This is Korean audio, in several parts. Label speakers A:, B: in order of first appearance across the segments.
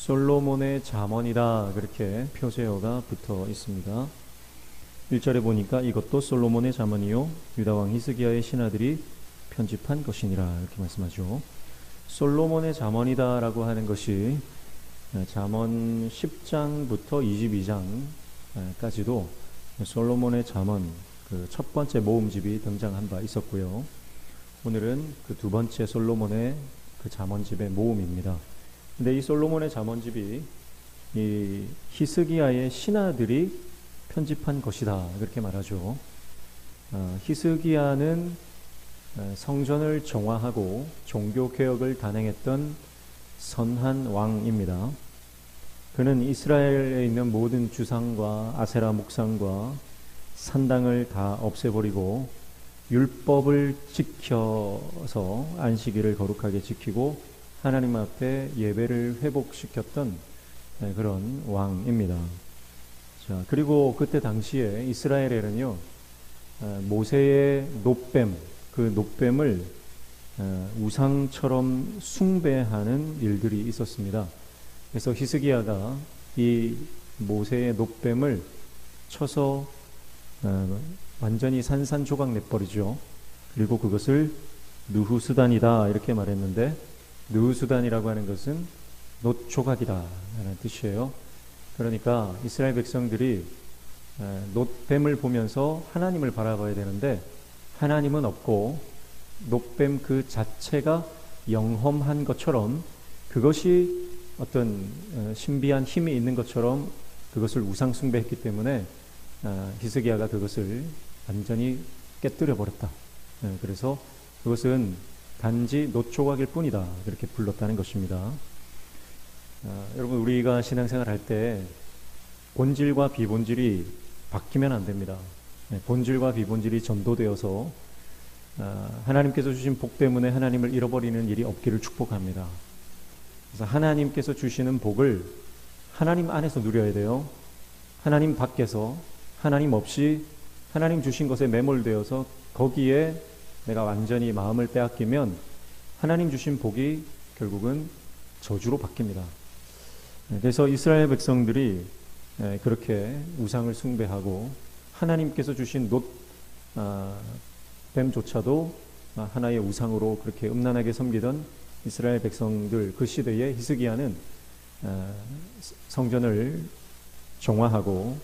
A: 솔로몬의 잠언이다 그렇게 표제어가 붙어 있습니다. 1절에 보니까 이것도 솔로몬의 잠언이요 유다왕 히스기야의 신하들이 편집한 것이니라 이렇게 말씀하죠. 솔로몬의 잠언이다라고 하는 것이 잠언 10장부터 22장까지도 솔로몬의 잠언 그 첫 번째 모음집이 등장한 바 있었고요. 오늘은 그 두 번째 솔로몬의 그 잠언집의 모음입니다. 근데 이 솔로몬의 잠언집이 이 히스기야의 신하들이 편집한 것이다 그렇게 말하죠. 히스기야는 성전을 정화하고 종교 개혁을 단행했던 선한 왕입니다. 그는 이스라엘에 있는 모든 주상과 아세라 목상과 산당을 다 없애버리고 율법을 지켜서 안식일을 거룩하게 지키고 하나님 앞에 예배를 회복시켰던 그런 왕입니다. 자, 그리고 그때 당시에 이스라엘에는요, 모세의 놋뱀, 그 놋뱀을 우상처럼 숭배하는 일들이 있었습니다. 그래서 히스기야가 이 모세의 놋뱀을 쳐서 완전히 산산조각 내버리죠. 그리고 그것을 느후수단이다 이렇게 말했는데, 느후수단이라고 하는 것은 놋조각이다 라는 뜻이에요. 그러니까 이스라엘 백성들이 놋뱀을 보면서 하나님을 바라봐야 되는데 하나님은 없고 놋뱀 그 자체가 영험한 것처럼, 그것이 어떤 신비한 힘이 있는 것처럼 그것을 우상 숭배했기 때문에 히스기야가 그것을 완전히 깨뜨려 버렸다. 그래서 그것은 단지 놋조각일 뿐이다 그렇게 불렀다는 것입니다. 여러분, 우리가 신앙생활 할 때 본질과 비본질이 바뀌면 안 됩니다. 본질과 비본질이 전도되어서 하나님께서 주신 복 때문에 하나님을 잃어버리는 일이 없기를 축복합니다. 그래서 하나님께서 주시는 복을 하나님 안에서 누려야 돼요. 하나님 밖에서, 하나님 없이 하나님 주신 것에 매몰되어서 거기에 내가 완전히 마음을 빼앗기면 하나님 주신 복이 결국은 저주로 바뀝니다. 그래서 이스라엘 백성들이 그렇게 우상을 숭배하고 하나님께서 주신 뱀조차도 하나의 우상으로 그렇게 음란하게 섬기던 이스라엘 백성들, 그 시대에 히스기야는 성전을 정화하고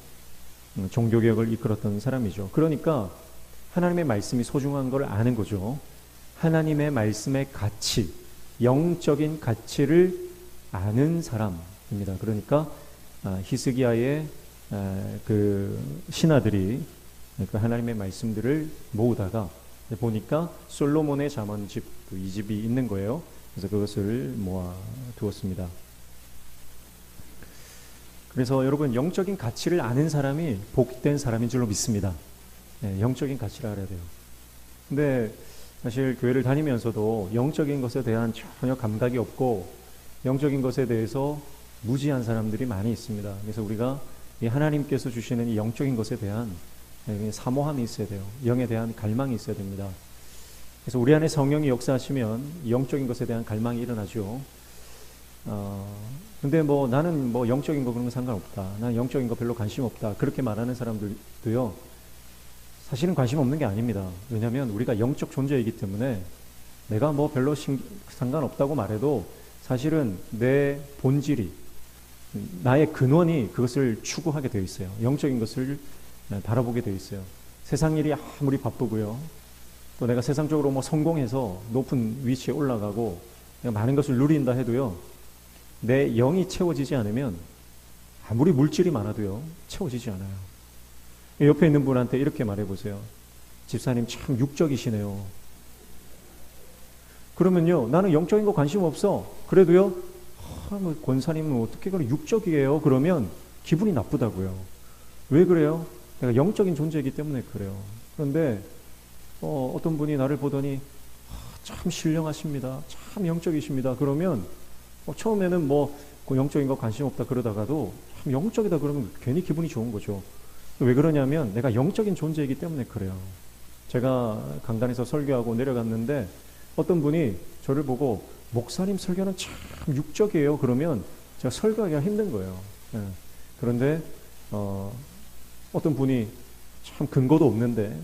A: 종교개혁을 이끌었던 사람이죠. 그러니까 하나님의 말씀이 소중한 걸 아는 거죠. 하나님의 말씀의 가치, 영적인 가치를 아는 사람입니다. 그러니까 히스기야의 그 신하들이 그 하나님의 말씀들을 모으다가 보니까 솔로몬의 잠언집, 이 집이 있는 거예요. 그래서 그것을 모아 두었습니다. 그래서 여러분, 영적인 가치를 아는 사람이 복된 사람인 줄로 믿습니다. 영적인 가치를 알아야 돼요. 근데 사실 교회를 다니면서도 영적인 것에 대한 전혀 감각이 없고 영적인 것에 대해서 무지한 사람들이 많이 있습니다. 그래서 우리가 이 하나님께서 주시는 이 영적인 것에 대한 사모함이 있어야 돼요. 영에 대한 갈망이 있어야 됩니다. 그래서 우리 안에 성령이 역사하시면 영적인 것에 대한 갈망이 일어나죠. 근데 나는 영적인 거 그런 거 상관없다. 난 영적인 거 별로 관심 없다. 그렇게 말하는 사람들도요, 사실은 관심 없는 게 아닙니다. 왜냐하면 우리가 영적 존재이기 때문에 내가 별로 상관없다고 말해도 사실은 내 본질이, 나의 근원이 그것을 추구하게 되어 있어요. 영적인 것을 바라보게 되어 있어요. 세상 일이 아무리 바쁘고요, 또 내가 세상적으로 성공해서 높은 위치에 올라가고 내가 많은 것을 누린다 해도요, 내 영이 채워지지 않으면 아무리 물질이 많아도요 채워지지 않아요. 옆에 있는 분한테 이렇게 말해보세요. 집사님 참 육적이시네요. 그러면요, 나는 영적인 거 관심 없어. 그래도요, 권사님은 어떻게 그런 육적이에요? 그러면 기분이 나쁘다고요. 왜 그래요? 내가 영적인 존재이기 때문에 그래요. 그런데 어떤 분이 나를 보더니 참 신령하십니다. 참 영적이십니다. 그러면 처음에는 그 영적인 거 관심 없다 그러다가도 참 영적이다 그러면 괜히 기분이 좋은 거죠. 왜 그러냐면 내가 영적인 존재이기 때문에 그래요. 제가 강단에서 설교하고 내려갔는데 어떤 분이 저를 보고 목사님 설교는 참 육적이에요. 그러면 제가 설교하기가 힘든 거예요. 예. 그런데 어떤 분이 참 근거도 없는데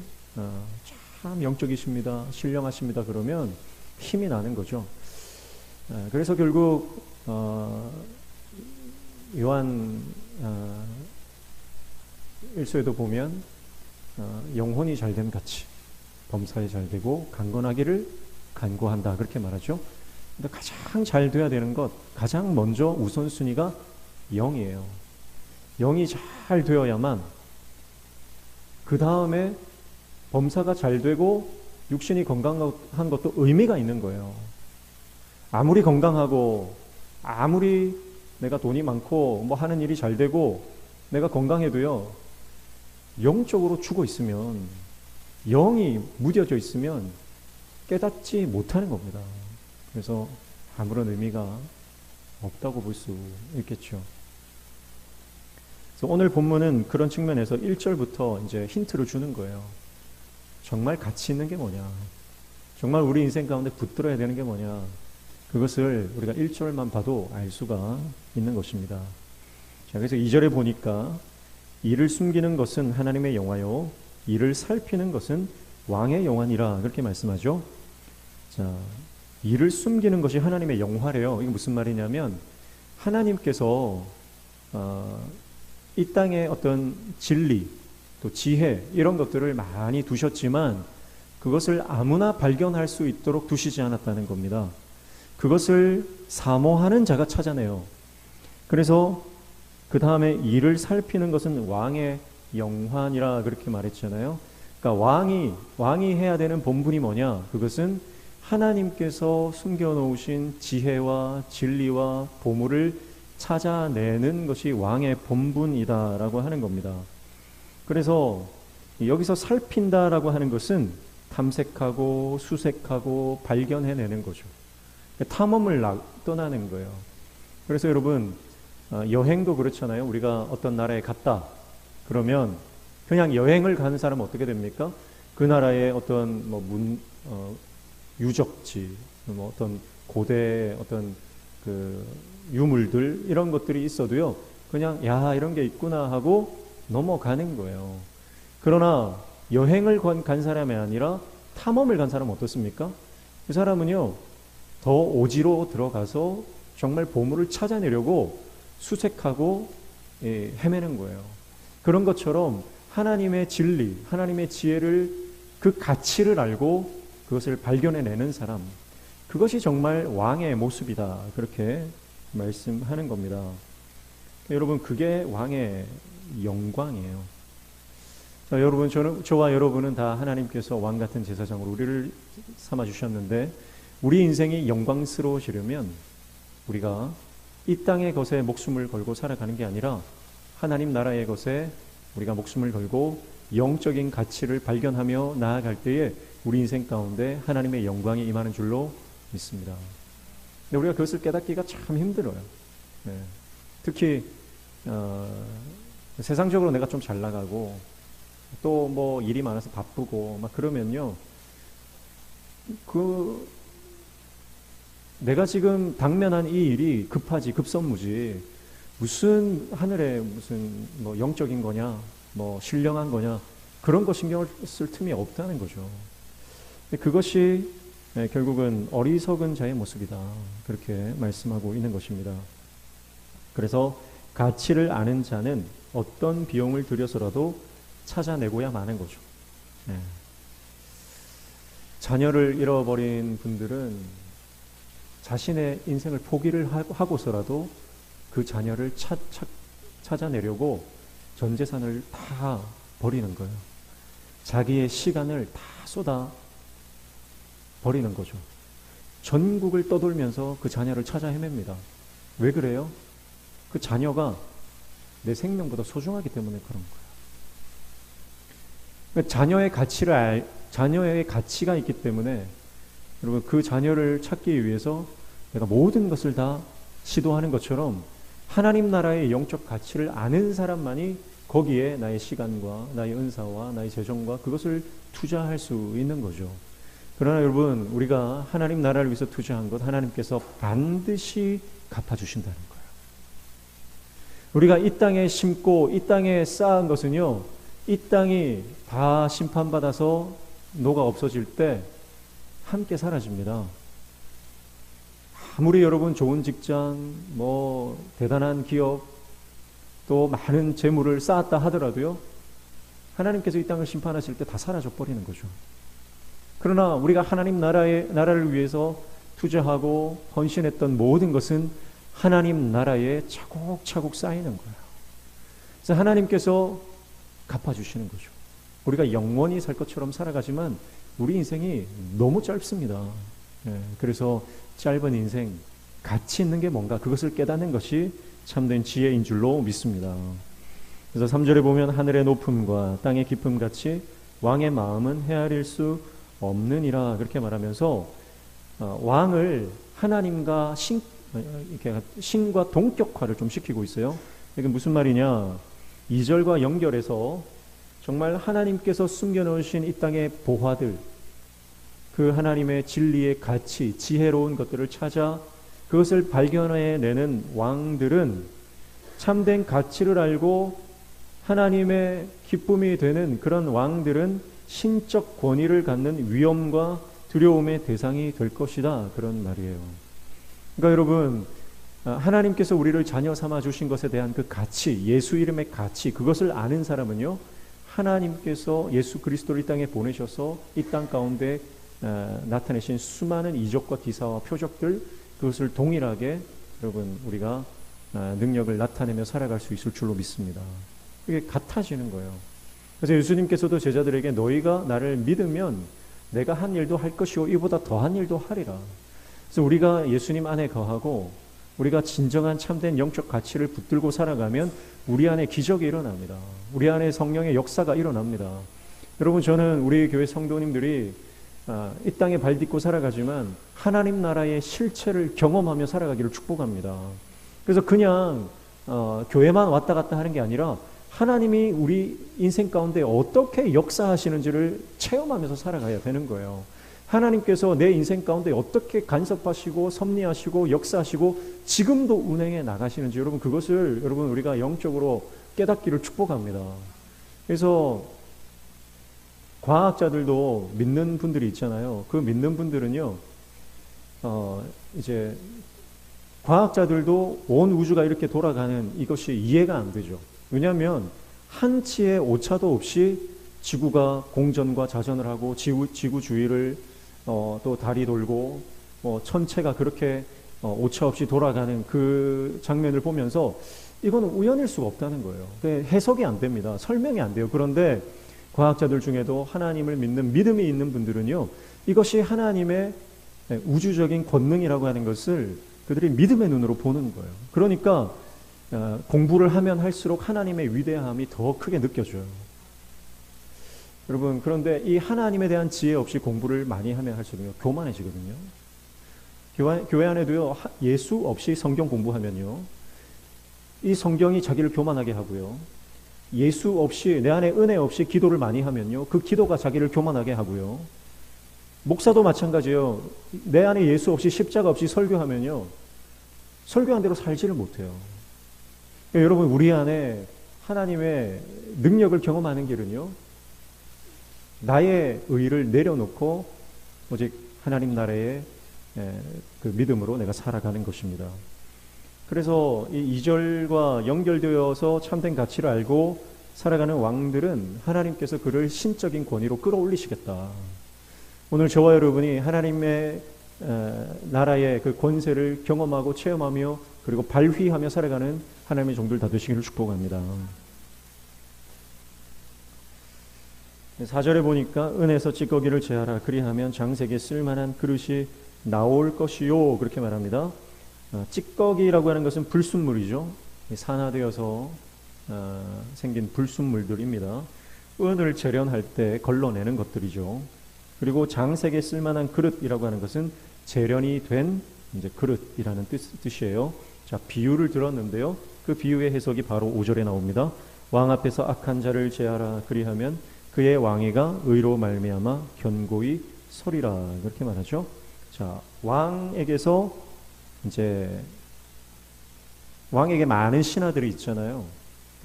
A: 참 영적이십니다, 신령하십니다 그러면 힘이 나는 거죠. 그래서 결국 요한 1서에도 보면 영혼이 잘됨 같이 범사에 잘되고 강건하기를 간구한다 그렇게 말하죠. 근데 가장 잘 돼야 되는 것, 가장 먼저 우선순위가 영이에요. 영이 잘 되어야만 그 다음에 범사가 잘 되고 육신이 건강한 것도 의미가 있는 거예요. 아무리 건강하고 아무리 내가 돈이 많고 뭐 하는 일이 잘 되고 내가 건강해도요, 영적으로 죽어 있으면, 영이 무뎌져 있으면 깨닫지 못하는 겁니다. 그래서 아무런 의미가 없다고 볼 수 있겠죠. 그래서 오늘 본문은 그런 측면에서 1절부터 이제 힌트를 주는 거예요. 정말 가치 있는 게 뭐냐, 정말 우리 인생 가운데 붙들어야 되는 게 뭐냐, 그것을 우리가 1절만 봐도 알 수가 있는 것입니다. 자, 그래서 2절에 보니까 이를 숨기는 것은 하나님의 영화요 이를 살피는 것은 왕의 영화니라 그렇게 말씀하죠. 자, 이를 숨기는 것이 하나님의 영화래요. 이게 무슨 말이냐면 하나님께서 이 땅에 어떤 진리 또 지혜 이런 것들을 많이 두셨지만 그것을 아무나 발견할 수 있도록 두시지 않았다는 겁니다. 그것을 사모하는 자가 찾아내요. 그래서 그 다음에 이를 살피는 것은 왕의 영환이라 그렇게 말했잖아요. 그러니까 왕이 해야 되는 본분이 뭐냐? 그것은 하나님께서 숨겨놓으신 지혜와 진리와 보물을 찾아내는 것이 왕의 본분이다라고 하는 겁니다. 그래서 여기서 살핀다라고 하는 것은 탐색하고 수색하고 발견해내는 거죠. 탐험을 떠나는 거예요. 그래서 여러분, 여행도 그렇잖아요. 우리가 어떤 나라에 갔다 그러면 그냥 여행을 가는 사람은 어떻게 됩니까? 그 나라의 어떤 유적지, 어떤 고대 어떤 그 유물들 이런 것들이 있어도요, 그냥 야 이런 게 있구나 하고 넘어가는 거예요. 그러나 여행을 간 사람이 아니라 탐험을 간 사람은 어떻습니까? 그 사람은요, 더 오지로 들어가서 정말 보물을 찾아내려고 수색하고 헤매는 거예요. 그런 것처럼 하나님의 진리, 하나님의 지혜를, 그 가치를 알고 그것을 발견해내는 사람, 그것이 정말 왕의 모습이다 그렇게 말씀하는 겁니다. 여러분, 그게 왕의 영광이에요. 자, 여러분, 저와 여러분은 다 하나님께서 왕 같은 제사장으로 우리를 삼아주셨는데 우리 인생이 영광스러워지려면 우리가 이 땅의 것에 목숨을 걸고 살아가는 게 아니라 하나님 나라의 것에 우리가 목숨을 걸고 영적인 가치를 발견하며 나아갈 때에 우리 인생 가운데 하나님의 영광이 임하는 줄로 믿습니다. 근데 우리가 그것을 깨닫기가 참 힘들어요. 네. 특히 세상적으로 내가 좀 잘 나가고 또 뭐 일이 많아서 바쁘고 막 그러면요, 내가 지금 당면한 이 일이 급하지 급선무지 무슨 하늘에 무슨 뭐 영적인 거냐 뭐 신령한 거냐 그런 거 신경을 쓸 틈이 없다는 거죠. 그것이 결국은 어리석은 자의 모습이다 그렇게 말씀하고 있는 것입니다. 그래서 가치를 아는 자는 어떤 비용을 들여서라도 찾아내고야 마는 거죠. 자녀를 잃어버린 분들은 자신의 인생을 포기를 하고서라도 그 자녀를 찾아내려고 전 재산을 다 버리는 거예요. 자기의 시간을 다 쏟아 버리는 거죠. 전국을 떠돌면서 그 자녀를 찾아 헤맵니다. 왜 그래요? 그 자녀가 내 생명보다 소중하기 때문에 그런 거예요. 그러니까 자녀의 가치가 있기 때문에 여러분, 그 자녀를 찾기 위해서 내가 모든 것을 다 시도하는 것처럼 하나님 나라의 영적 가치를 아는 사람만이 거기에 나의 시간과 나의 은사와 나의 재정과 그것을 투자할 수 있는 거죠. 그러나 여러분, 우리가 하나님 나라를 위해서 투자한 것 하나님께서 반드시 갚아주신다는 거예요. 우리가 이 땅에 심고 이 땅에 쌓은 것은요, 이 땅이 다 심판받아서 녹아 없어질 때 함께 사라집니다. 아무리 여러분 좋은 직장, 대단한 기업, 또 많은 재물을 쌓았다 하더라도요, 하나님께서 이 땅을 심판하실 때 다 사라져 버리는 거죠. 그러나 우리가 하나님 나라를 위해서 투자하고 헌신했던 모든 것은 하나님 나라에 차곡차곡 쌓이는 거예요. 그래서 하나님께서 갚아주시는 거죠. 우리가 영원히 살 것처럼 살아가지만 우리 인생이 너무 짧습니다. 그래서 짧은 인생, 가치 있는 게 뭔가 그것을 깨닫는 것이 참된 지혜인 줄로 믿습니다. 그래서 3절에 보면 하늘의 높음과 땅의 깊음 같이 왕의 마음은 헤아릴 수 없느니라 그렇게 말하면서 왕을 하나님과 신과 동격화를 좀 시키고 있어요. 이게 무슨 말이냐? 2절과 연결해서 정말 하나님께서 숨겨놓으신 이 땅의 보화들, 그 하나님의 진리의 가치, 지혜로운 것들을 찾아 그것을 발견해내는 왕들은 참된 가치를 알고 하나님의 기쁨이 되는 그런 왕들은 신적 권위를 갖는 위엄과 두려움의 대상이 될 것이다. 그런 말이에요. 그러니까 여러분, 하나님께서 우리를 자녀 삼아 주신 것에 대한 그 가치, 예수 이름의 가치, 그것을 아는 사람은요, 하나님께서 예수 그리스도를 이 땅에 보내셔서 이 땅 가운데 나타내신 수많은 이적과 기사와 표적들, 그것을 동일하게 여러분 우리가 능력을 나타내며 살아갈 수 있을 줄로 믿습니다. 이게 같아지는 거예요. 그래서 예수님께서도 제자들에게 너희가 나를 믿으면 내가 한 일도 할 것이요 이보다 더한 일도 하리라. 그래서 우리가 예수님 안에 거하고 우리가 진정한 참된 영적 가치를 붙들고 살아가면 우리 안에 기적이 일어납니다. 우리 안에 성령의 역사가 일어납니다. 여러분, 저는 우리 교회 성도님들이 이 땅에 발 딛고 살아가지만 하나님 나라의 실체를 경험하며 살아가기를 축복합니다. 그래서 그냥 교회만 왔다 갔다 하는 게 아니라 하나님이 우리 인생 가운데 어떻게 역사하시는지를 체험하면서 살아가야 되는 거예요. 하나님께서 내 인생 가운데 어떻게 간섭하시고 섭리하시고 역사하시고 지금도 운행해 나가시는지 그것을 우리가 영적으로 깨닫기를 축복합니다. 그래서 과학자들도 믿는 분들이 있잖아요. 그 믿는 분들은요, 이제 과학자들도 온 우주가 이렇게 돌아가는 이것이 이해가 안 되죠. 왜냐하면 한치의 오차도 없이 지구가 공전과 자전을 하고 지구 주위를 또 달이 돌고 천체가 그렇게 오차 없이 돌아가는 그 장면을 보면서 이거는 우연일 수가 없다는 거예요. 해석이 안 됩니다. 설명이 안 돼요. 그런데 과학자들 중에도 하나님을 믿는 믿음이 있는 분들은요, 이것이 하나님의 우주적인 권능이라고 하는 것을 그들이 믿음의 눈으로 보는 거예요. 그러니까 공부를 하면 할수록 하나님의 위대함이 더 크게 느껴져요. 여러분, 그런데 이 하나님에 대한 지혜 없이 공부를 많이 하면 할수록 교만해지거든요. 교회 안에도요, 예수 없이 성경 공부하면요, 이 성경이 자기를 교만하게 하고요, 예수 없이, 내 안에 은혜 없이 기도를 많이 하면요, 그 기도가 자기를 교만하게 하고요, 목사도 마찬가지예요. 내 안에 예수 없이 십자가 없이 설교하면요, 설교한 대로 살지를 못해요. 여러분, 우리 안에 하나님의 능력을 경험하는 길은요, 나의 의를 내려놓고 오직 하나님 나라의 그 믿음으로 내가 살아가는 것입니다. 그래서 이 2절과 연결되어서 참된 가치를 알고 살아가는 왕들은 하나님께서 그를 신적인 권위로 끌어올리시겠다. 오늘 저와 여러분이 하나님의 나라의 그 권세를 경험하고 체험하며 그리고 발휘하며 살아가는 하나님의 종들 다 되시기를 축복합니다. 4절에 보니까 은에서 찌꺼기를 제하라 그리하면 장색에 쓸만한 그릇이 나올 것이요 그렇게 말합니다. 찌꺼기라고 하는 것은 불순물이죠. 산화되어서 생긴 불순물들입니다. 은을 재련할 때 걸러내는 것들이죠. 그리고 장색에 쓸만한 그릇이라고 하는 것은 재련이 된 이제 그릇이라는 뜻이에요. 자, 비유를 들었는데요. 그 비유의 해석이 바로 5절에 나옵니다. 왕 앞에서 악한 자를 제하라 그리하면 그의 왕위가 의로 말미암아 견고히 서리라 그렇게 말하죠. 자, 왕에게서 이제 왕에게 많은 신하들이 있잖아요.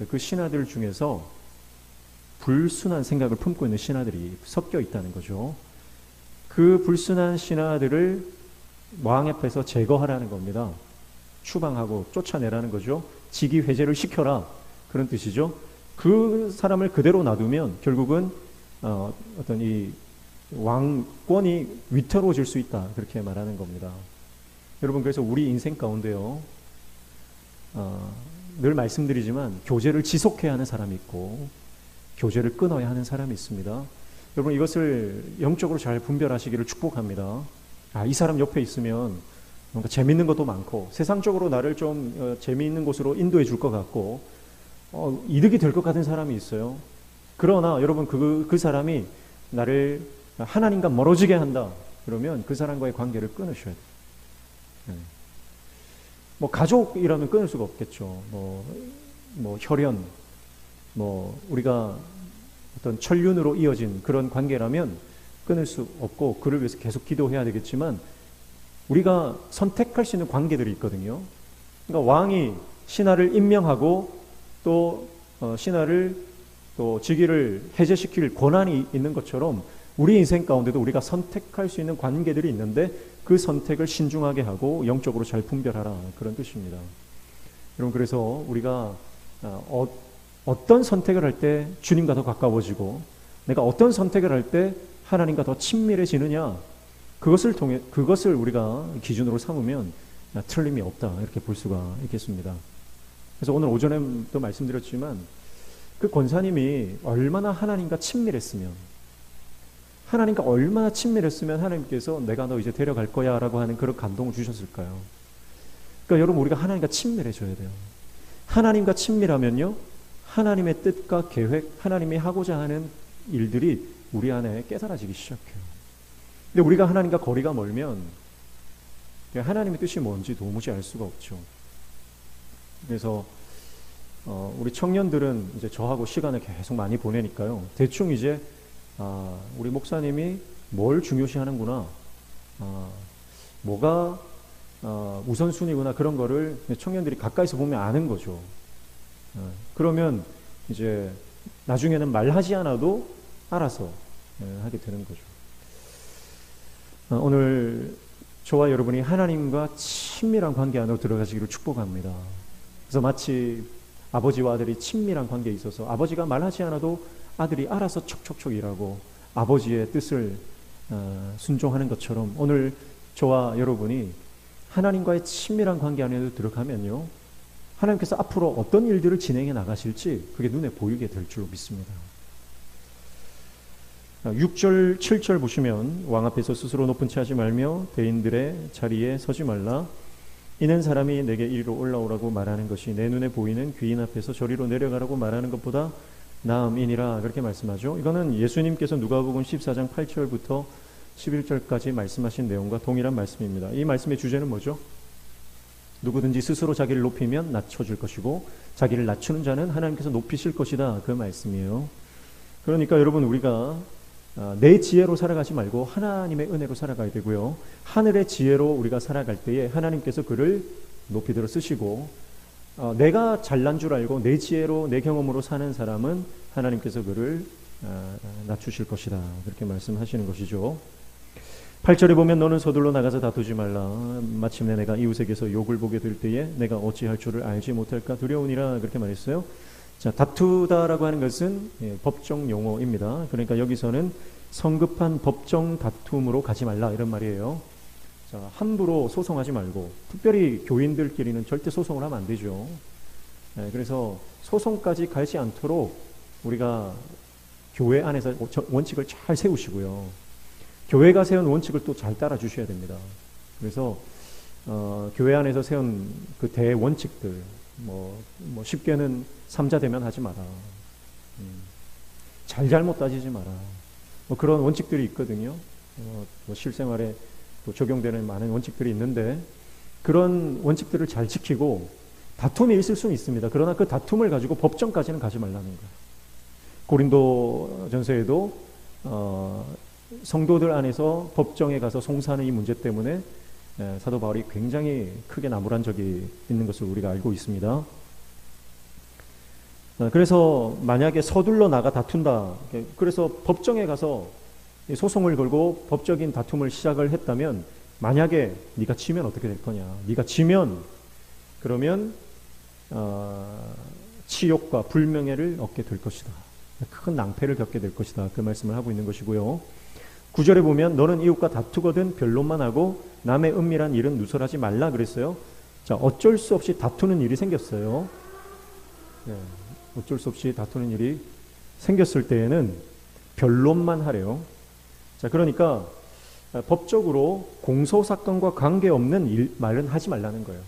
A: 그 신하들 중에서 불순한 생각을 품고 있는 신하들이 섞여 있다는 거죠. 그 불순한 신하들을 왕 앞에서 제거하라는 겁니다. 추방하고 쫓아내라는 거죠. 직위 회제를 시켜라. 그런 뜻이죠. 그 사람을 그대로 놔두면 결국은 어떤 이 왕권이 위태로워질 수 있다. 그렇게 말하는 겁니다. 여러분, 그래서 우리 인생 가운데요, 늘 말씀드리지만 교제를 지속해야 하는 사람이 있고 교제를 끊어야 하는 사람이 있습니다. 여러분, 이것을 영적으로 잘 분별하시기를 축복합니다. 이 사람 옆에 있으면 뭔가 재밌는 것도 많고 세상적으로 나를 좀 재미있는 곳으로 인도해 줄 것 같고 이득이 될 것 같은 사람이 있어요. 그러나 여러분, 그 사람이 나를 하나님과 멀어지게 한다. 그러면 그 사람과의 관계를 끊으셔야 돼요. 뭐 가족이라면 끊을 수가 없겠죠. 뭐 혈연, 우리가 어떤 천륜으로 이어진 그런 관계라면 끊을 수 없고 그를 위해서 계속 기도해야 되겠지만 우리가 선택할 수 있는 관계들이 있거든요. 그러니까 왕이 신하를 임명하고 또 신하를 또 직위를 해제시킬 권한이 있는 것처럼 우리 인생 가운데도 우리가 선택할 수 있는 관계들이 있는데 그 선택을 신중하게 하고 영적으로 잘 분별하라. 그런 뜻입니다. 여러분, 그래서 우리가 어떤 선택을 할 때 주님과 더 가까워지고 내가 어떤 선택을 할 때 하나님과 더 친밀해지느냐, 그것을 우리가 기준으로 삼으면 틀림이 없다. 이렇게 볼 수가 있겠습니다. 그래서 오늘 오전에도 말씀드렸지만 그 권사님이 얼마나 하나님과 친밀했으면 하나님께서 내가 너 이제 데려갈 거야 라고 하는 그런 감동을 주셨을까요? 그러니까 여러분, 우리가 하나님과 친밀해져야 돼요. 하나님과 친밀하면요, 하나님의 뜻과 계획, 하나님이 하고자 하는 일들이 우리 안에 깨달아지기 시작해요. 근데 우리가 하나님과 거리가 멀면 하나님의 뜻이 뭔지 도무지 알 수가 없죠. 그래서 우리 청년들은 이제 저하고 시간을 계속 많이 보내니까요, 대충 이제 우리 목사님이 뭘 중요시하는구나, 뭐가 우선순위구나, 그런 거를 청년들이 가까이서 보면 아는 거죠. 그러면 이제 나중에는 말하지 않아도 알아서 하게 되는 거죠. 오늘 저와 여러분이 하나님과 친밀한 관계 안으로 들어가시기를 축복합니다. 그래서 마치 아버지와 아들이 친밀한 관계에 있어서 아버지가 말하지 않아도 아들이 알아서 척척척 일하고 아버지의 뜻을 순종하는 것처럼 오늘 저와 여러분이 하나님과의 친밀한 관계 안에 들어가면요, 하나님께서 앞으로 어떤 일들을 진행해 나가실지 그게 눈에 보이게 될 줄로 믿습니다. 6절, 7절 보시면 왕 앞에서 스스로 높은 채 하지 말며 대인들의 자리에 서지 말라. 이는 사람이 내게 이리로 올라오라고 말하는 것이 내 눈에 보이는 귀인 앞에서 저리로 내려가라고 말하는 것보다 나음이니라. 그렇게 말씀하죠. 이거는 예수님께서 누가복음 14장 8절부터 11절까지 말씀하신 내용과 동일한 말씀입니다. 이 말씀의 주제는 뭐죠? 누구든지 스스로 자기를 높이면 낮춰줄 것이고 자기를 낮추는 자는 하나님께서 높이실 것이다. 그 말씀이에요. 그러니까 여러분, 우리가 내 지혜로 살아가지 말고 하나님의 은혜로 살아가야 되고요, 하늘의 지혜로 우리가 살아갈 때에 하나님께서 그를 높이 들어 쓰시고 내가 잘난 줄 알고 내 지혜로 내 경험으로 사는 사람은 하나님께서 그를 낮추실 것이다. 그렇게 말씀하시는 것이죠. 8절에 보면 너는 서둘러 나가서 다투지 말라. 마침내 내가 이웃에게서 욕을 보게 될 때에 내가 어찌할 줄을 알지 못할까 두려우니라. 그렇게 말했어요. 자, 다투다라고 하는 것은 법정 용어입니다. 그러니까 여기서는 성급한 법정 다툼으로 가지 말라, 이런 말이에요. 자, 함부로 소송하지 말고, 특별히 교인들끼리는 절대 소송을 하면 안 되죠. 그래서 소송까지 가지 않도록 우리가 교회 안에서 원칙을 잘 세우시고요, 교회가 세운 원칙을 또 잘 따라 주셔야 됩니다. 그래서 교회 안에서 세운 그 대원칙들, 쉽게는 삼자대면 하지 마라, 잘못 따지지 마라, 그런 원칙들이 있거든요. 실생활에 또 적용되는 많은 원칙들이 있는데 그런 원칙들을 잘 지키고 다툼이 있을 수는 있습니다. 그러나 그 다툼을 가지고 법정까지는 가지 말라는 거예요. 고린도 전서에도 성도들 안에서 법정에 가서 송사하는 이 문제 때문에 사도 바울이 굉장히 크게 나무란 적이 있는 것을 우리가 알고 있습니다. 그래서 만약에 서둘러 나가 다툰다. 그래서 법정에 가서 소송을 걸고 법적인 다툼을 시작을 했다면 만약에 네가 지면 어떻게 될 거냐. 네가 지면 그러면 치욕과 불명예를 얻게 될 것이다. 큰 낭패를 겪게 될 것이다. 그 말씀을 하고 있는 것이고요. 9절에 보면 너는 이웃과 다투거든 변론만 하고 남의 은밀한 일은 누설하지 말라 그랬어요. 자, 어쩔 수 없이 다투는 일이 생겼어요. 어쩔 수 없이 다투는 일이 생겼을 때에는 변론만 하래요. 자, 그러니까 법적으로 공소사건과 관계없는 말은 하지 말라는 거예요.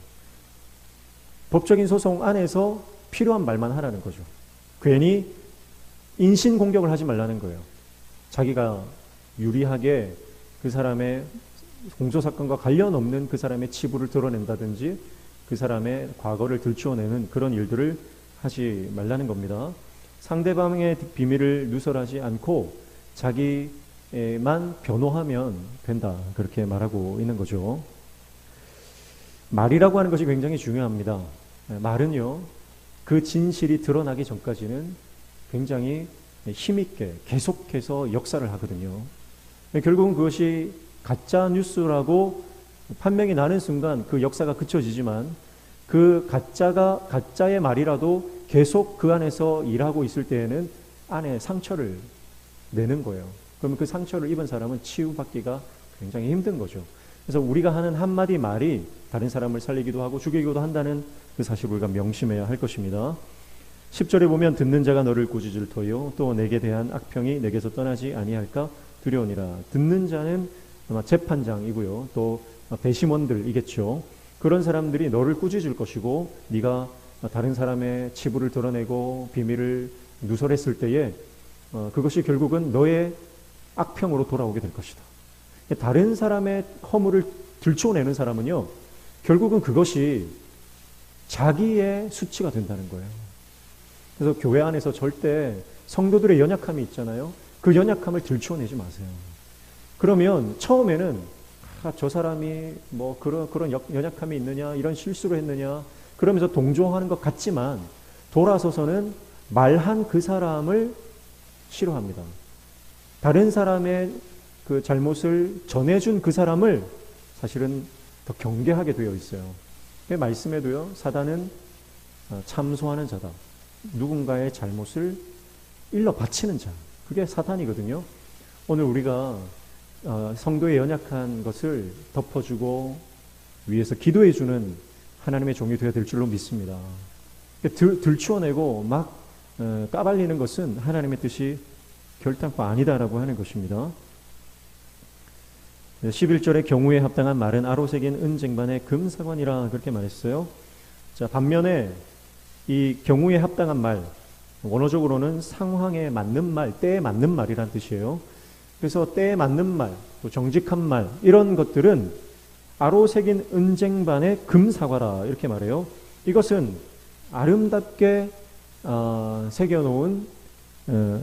A: 법적인 소송 안에서 필요한 말만 하라는 거죠. 괜히 인신공격을 하지 말라는 거예요. 자기가 유리하게 그 사람의 공소사건과 관련 없는 그 사람의 치부를 드러낸다든지 그 사람의 과거를 들추어내는 그런 일들을 하지 말라는 겁니다. 상대방의 비밀을 누설하지 않고 자기만 변호하면 된다. 그렇게 말하고 있는 거죠. 말이라고 하는 것이 굉장히 중요합니다. 말은요, 그 진실이 드러나기 전까지는 굉장히 힘있게 계속해서 역사를 하거든요. 결국은 그것이 가짜 뉴스라고 판명이 나는 순간 그 역사가 그쳐지지만 그 가짜의 말이라도 계속 그 안에서 일하고 있을 때에는 안에 상처를 내는 거예요. 그러면 그 상처를 입은 사람은 치유받기가 굉장히 힘든 거죠. 그래서 우리가 하는 한마디 말이 다른 사람을 살리기도 하고 죽이기도 한다는 그 사실을 우리가 명심해야 할 것입니다. 10절에 보면 듣는 자가 너를 꾸짖을 터요 또 내게 대한 악평이 내게서 떠나지 아니할까 두려우니라. 듣는 자는 아마 재판장이고요. 또 배심원들이겠죠. 그런 사람들이 너를 꾸짖을 것이고 네가 다른 사람의 치부를 드러내고 비밀을 누설했을 때에 그것이 결국은 너의 악평으로 돌아오게 될 것이다. 다른 사람의 허물을 들춰내는 사람은요, 결국은 그것이 자기의 수치가 된다는 거예요. 그래서 교회 안에서 절대 성도들의 연약함이 있잖아요. 그 연약함을 들춰내지 마세요. 그러면 처음에는 저 사람이 뭐 그런 연약함이 있느냐, 이런 실수를 했느냐, 그러면서 동조하는 것 같지만 돌아서서는 말한 그 사람을 싫어합니다. 다른 사람의 그 잘못을 전해준 그 사람을 사실은 더 경계하게 되어 있어요. 그 말씀에도요, 사단은 참소하는 자다. 누군가의 잘못을 일러 바치는 자. 그게 사단이거든요. 오늘 우리가 성도의 연약한 것을 덮어주고 위에서 기도해주는 하나님의 종이 되어야 될 줄로 믿습니다. 들추어내고 막 까발리는 것은 하나님의 뜻이 결단코 아니다라고 하는 것입니다. 11절에 경우에 합당한 말은 아로새긴 은쟁반의 금사관이라 그렇게 말했어요. 자, 반면에 이 경우에 합당한 말, 원어적으로는 상황에 맞는 말, 때에 맞는 말이란 뜻이에요. 그래서 때에 맞는 말, 또 정직한 말, 이런 것들은 아로새긴 은쟁반의 금사과라 이렇게 말해요. 이것은 아름답게 새겨놓은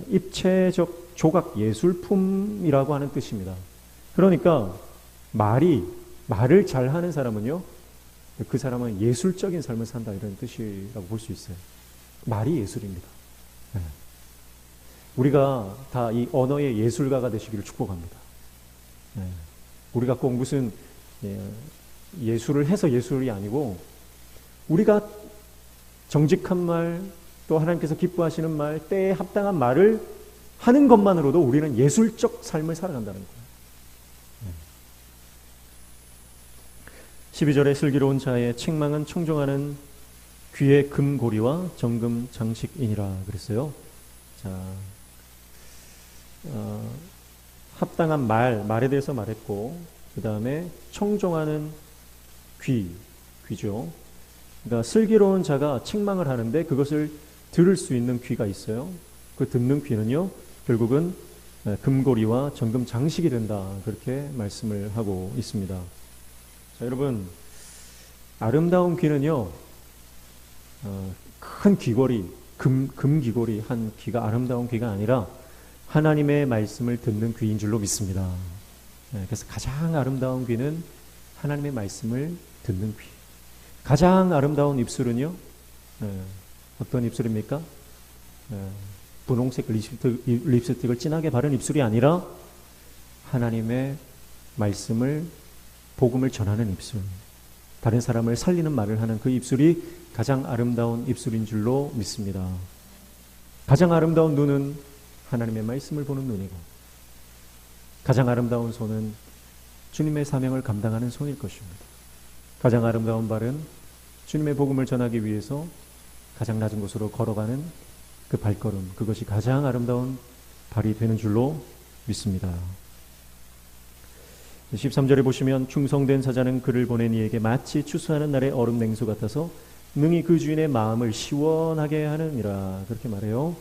A: 입체적 조각 예술품이라고 하는 뜻입니다. 그러니까 말을 잘하는 사람은요, 그 사람은 예술적인 삶을 산다 이런 뜻이라고 볼 수 있어요. 말이 예술입니다. 네. 우리가 다 이 언어의 예술가가 되시기를 축복합니다. 네. 우리가 꼭 무슨 예술을 해서 예술이 아니고 우리가 정직한 말, 또 하나님께서 기뻐하시는 말, 때에 합당한 말을 하는 것만으로도 우리는 예술적 삶을 살아간다는 거예요. 12절에 슬기로운 자의 책망은 청종하는 귀의 금고리와 정금 장식이니라 그랬어요. 자, 합당한 말에 대해서 말했고, 그 다음에 청종하는 귀죠. 그러니까 슬기로운 자가 책망을 하는데 그것을 들을 수 있는 귀가 있어요. 그 듣는 귀는요, 결국은 금고리와 정금 장식이 된다. 그렇게 말씀을 하고 있습니다. 자, 여러분, 아름다운 귀는요, 큰 귀걸이, 금귀걸이 한 귀가 아름다운 귀가 아니라 하나님의 말씀을 듣는 귀인 줄로 믿습니다. 그래서 가장 아름다운 귀는 하나님의 말씀을 듣는 귀. 가장 아름다운 입술은요, 어떤 입술입니까? 분홍색 립스틱을 진하게 바른 입술이 아니라 하나님의 말씀을, 복음을 전하는 입술, 다른 사람을 살리는 말을 하는 그 입술이 가장 아름다운 입술인 줄로 믿습니다. 가장 아름다운 눈은 하나님의 말씀을 보는 눈이고, 가장 아름다운 손은 주님의 사명을 감당하는 손일 것입니다. 가장 아름다운 발은 주님의 복음을 전하기 위해서 가장 낮은 곳으로 걸어가는 그 발걸음, 그것이 가장 아름다운 발이 되는 줄로 믿습니다. 13절에 보시면 충성된 사자는 그를 보낸 이에게 마치 추수하는 날의 얼음 냉수 같아서 능히 그 주인의 마음을 시원하게 하느니라, 그렇게 말해요.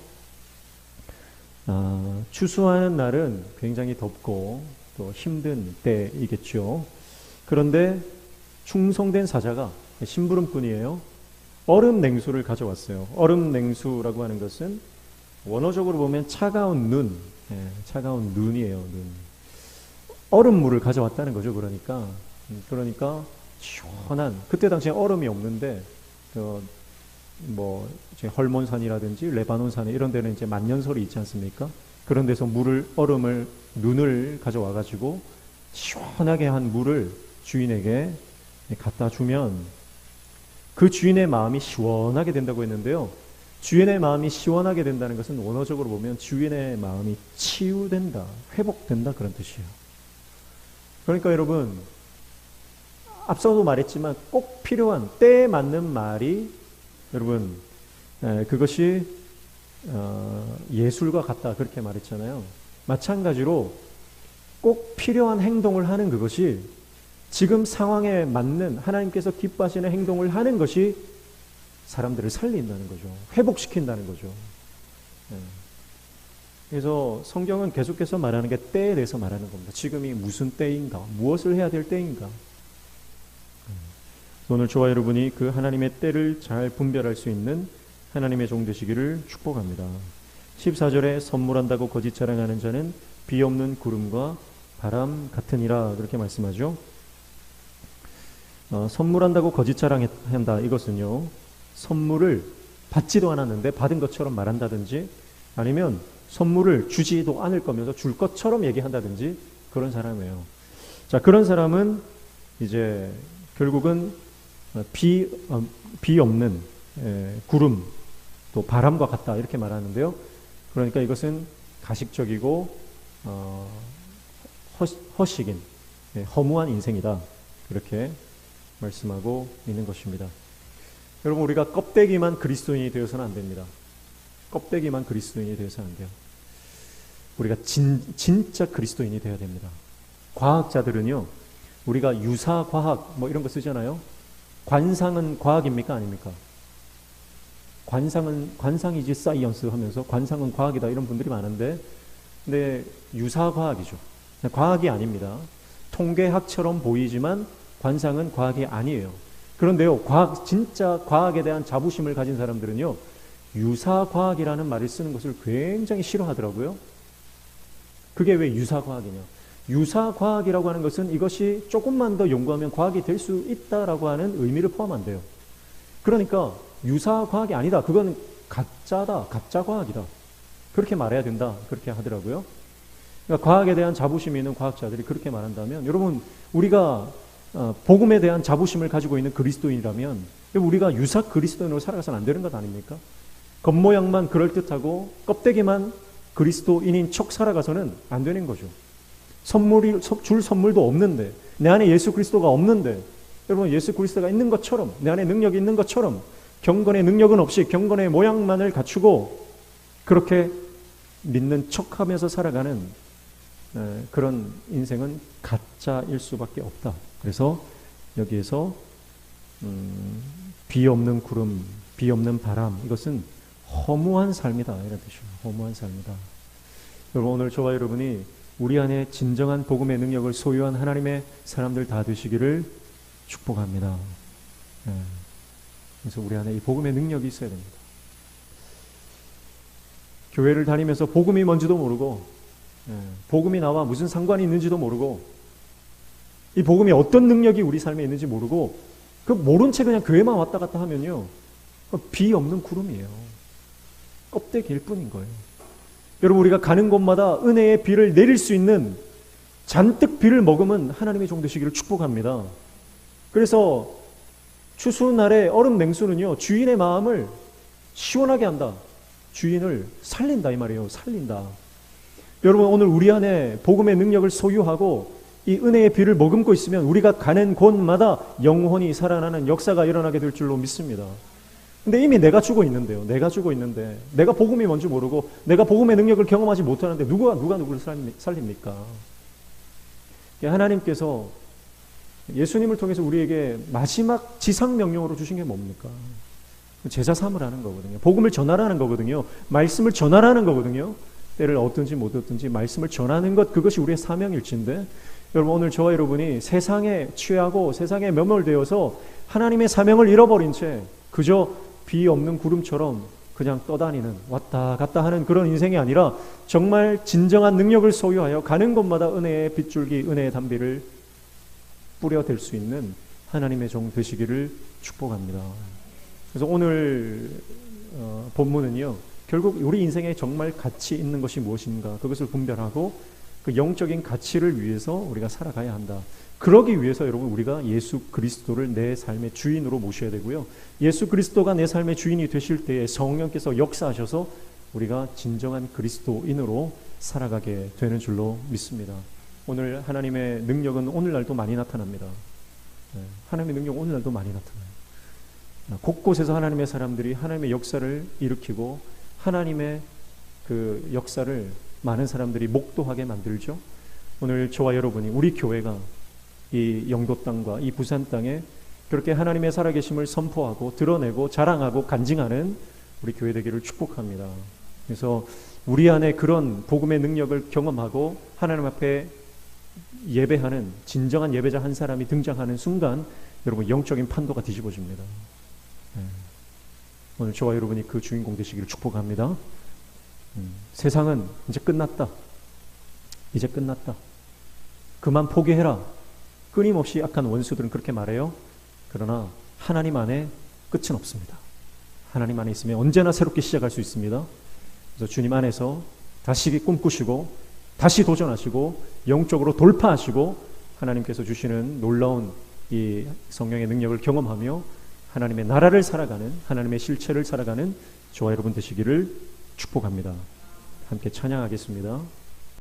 A: 추수하는 날은 굉장히 덥고 또 힘든 때이겠죠. 그런데 충성된 사자가, 심부름꾼이에요, 얼음 냉수를 가져왔어요. 얼음 냉수라고 하는 것은 원어적으로 보면 차가운 눈, 차가운 눈이에요. 눈. 얼음물을 가져왔다는 거죠. 그러니까 시원한, 그때 당시에 얼음이 없는데 이제 헐몬산이라든지 레바논산 이런 데는 이제 만년설이 있지 않습니까? 그런 데서 눈을 가져와 가지고 시원하게 한 물을 주인에게 갖다 주면 그 주인의 마음이 시원하게 된다고 했는데요. 주인의 마음이 시원하게 된다는 것은 원어적으로 보면 주인의 마음이 치유된다, 회복된다, 그런 뜻이에요. 그러니까 여러분, 앞서도 말했지만 꼭 필요한 때에 맞는 말이, 여러분, 그것이 예술과 같다, 그렇게 말했잖아요. 마찬가지로 꼭 필요한 행동을 하는 그것이, 지금 상황에 맞는 하나님께서 기뻐하시는 행동을 하는 것이 사람들을 살린다는 거죠. 회복시킨다는 거죠. 그래서 성경은 계속해서 말하는 게 때에 대해서 말하는 겁니다. 지금이 무슨 때인가, 무엇을 해야 될 때인가. 오늘 저와 여러분이 그 하나님의 때를 잘 분별할 수 있는 하나님의 종 되시기를 축복합니다. 14절에 선물한다고 거짓 자랑하는 자는 비 없는 구름과 바람 같으니라, 그렇게 말씀하죠. 선물한다고 거짓 자랑한다, 이것은요, 선물을 받지도 않았는데 받은 것처럼 말한다든지, 아니면 선물을 주지도 않을 거면서 줄 것처럼 얘기한다든지, 그런 사람이에요. 자, 그런 사람은 이제 결국은 비 없는 구름 또 바람과 같다, 이렇게 말하는데요. 그러니까 이것은 가식적이고 허식인, 허무한 인생이다, 그렇게 말씀하고 있는 것입니다. 여러분, 우리가 껍데기만 그리스도인이 되어서는 안 됩니다. 껍데기만 그리스도인이 되어서는 안 돼요. 우리가 진짜 그리스도인이 되어야 됩니다. 과학자들은요, 우리가 유사과학 이런 거 쓰잖아요. 관상은 과학입니까, 아닙니까? 관상이지 사이언스 하면서 관상은 과학이다, 이런 분들이 많은데, 근데 유사과학이죠. 과학이 아닙니다. 통계학처럼 보이지만 관상은 과학이 아니에요. 그런데요, 진짜 과학에 대한 자부심을 가진 사람들은요, 유사과학이라는 말을 쓰는 것을 굉장히 싫어하더라고요. 그게 왜 유사과학이냐? 유사과학이라고 하는 것은 이것이 조금만 더 연구하면 과학이 될 수 있다라고 하는 의미를 포함한대요. 그러니까 유사과학이 아니다, 그건 가짜다, 가짜과학이다, 그렇게 말해야 된다, 그렇게 하더라고요. 그러니까 과학에 대한 자부심이 있는 과학자들이 그렇게 말한다면, 여러분, 우리가 복음에 대한 자부심을 가지고 있는 그리스도인이라면 우리가 유사 그리스도인으로 살아가서는 안 되는 것 아닙니까? 겉모양만 그럴듯하고 껍데기만 그리스도인인 척 살아가서는 안 되는 거죠. 줄 선물도 없는데, 내 안에 예수 그리스도가 없는데, 여러분, 예수 그리스도가 있는 것처럼, 내 안에 능력이 있는 것처럼 경건의 능력은 없이 경건의 모양만을 갖추고 그렇게 믿는 척하면서 살아가는 그런 인생은 가짜일 수밖에 없다. 그래서 여기에서 비 없는 구름, 비 없는 바람, 이것은 허무한 삶이다, 이런 뜻이에요. 허무한 삶이다. 여러분, 오늘 저와 여러분이 우리 안에 진정한 복음의 능력을 소유한 하나님의 사람들 다 되시기를 축복합니다. 그래서 우리 안에 이 복음의 능력이 있어야 됩니다. 교회를 다니면서 복음이 뭔지도 모르고, 복음이 나와 무슨 상관이 있는지도 모르고, 이 복음이 어떤 능력이 우리 삶에 있는지 모르고 그 모른 채 그냥 교회만 왔다 갔다 하면요, 비 없는 구름이에요. 껍데기일 뿐인 거예요. 여러분, 우리가 가는 곳마다 은혜의 비를 내릴 수 있는 잔뜩 비를 머금은 하나님의 종 되시기를 축복합니다. 그래서 추수날의 얼음 냉수는요, 주인의 마음을 시원하게 한다. 주인을 살린다 이 말이에요. 살린다. 여러분, 오늘 우리 안에 복음의 능력을 소유하고 이 은혜의 비를 머금고 있으면 우리가 가는 곳마다 영혼이 살아나는 역사가 일어나게 될 줄로 믿습니다. 근데 이미 내가 죽어 있는데요. 내가 죽어 있는데, 내가 복음이 뭔지 모르고 내가 복음의 능력을 경험하지 못하는데 누가 누구를 살립니까? 하나님께서 예수님을 통해서 우리에게 마지막 지상명령으로 주신 게 뭡니까? 제자 삼으라는 거거든요. 복음을 전하라는 거거든요. 말씀을 전하라는 거거든요. 때를 얻든지 못 얻든지 말씀을 전하는 것, 그것이 우리의 사명일진데, 여러분, 오늘 저와 여러분이 세상에 취하고 세상에 매몰되어서 하나님의 사명을 잃어버린 채 그저 비 없는 구름처럼 그냥 떠다니는, 왔다 갔다 하는 그런 인생이 아니라 정말 진정한 능력을 소유하여 가는 곳마다 은혜의 빗줄기, 은혜의 담비를 뿌려댈 수 있는 하나님의 종 되시기를 축복합니다. 그래서 오늘 본문은요, 결국 우리 인생에 정말 가치 있는 것이 무엇인가, 그것을 분별하고 그 영적인 가치를 위해서 우리가 살아가야 한다. 그러기 위해서 여러분, 우리가 예수 그리스도를 내 삶의 주인으로 모셔야 되고요, 예수 그리스도가 내 삶의 주인이 되실 때에 성령께서 역사하셔서 우리가 진정한 그리스도인으로 살아가게 되는 줄로 믿습니다. 오늘 하나님의 능력은 오늘날도 많이 나타납니다. 하나님의 능력은 오늘날도 많이 나타나요. 곳곳에서 하나님의 사람들이 하나님의 역사를 일으키고 하나님의 그 역사를 많은 사람들이 목도하게 만들죠. 오늘 저와 여러분이, 우리 교회가 이 영도 땅과 이 부산 땅에 그렇게 하나님의 살아계심을 선포하고 드러내고 자랑하고 간증하는 우리 교회 되기를 축복합니다. 그래서 우리 안에 그런 복음의 능력을 경험하고 하나님 앞에 예배하는 진정한 예배자 한 사람이 등장하는 순간 여러분, 영적인 판도가 뒤집어집니다. 오늘 저와 여러분이 그 주인공 되시기를 축복합니다. 세상은 이제 끝났다. 이제 끝났다. 그만 포기해라. 끊임없이 악한 원수들은 그렇게 말해요. 그러나 하나님 안에 끝은 없습니다. 하나님 안에 있으면 언제나 새롭게 시작할 수 있습니다. 그래서 주님 안에서 다시 꿈꾸시고 다시 도전하시고 영적으로 돌파하시고 하나님께서 주시는 놀라운 이 성령의 능력을 경험하며 하나님의 나라를 살아가는, 하나님의 실체를 살아가는 저와 여러분 되시기를 축복합니다. 함께 찬양하겠습니다.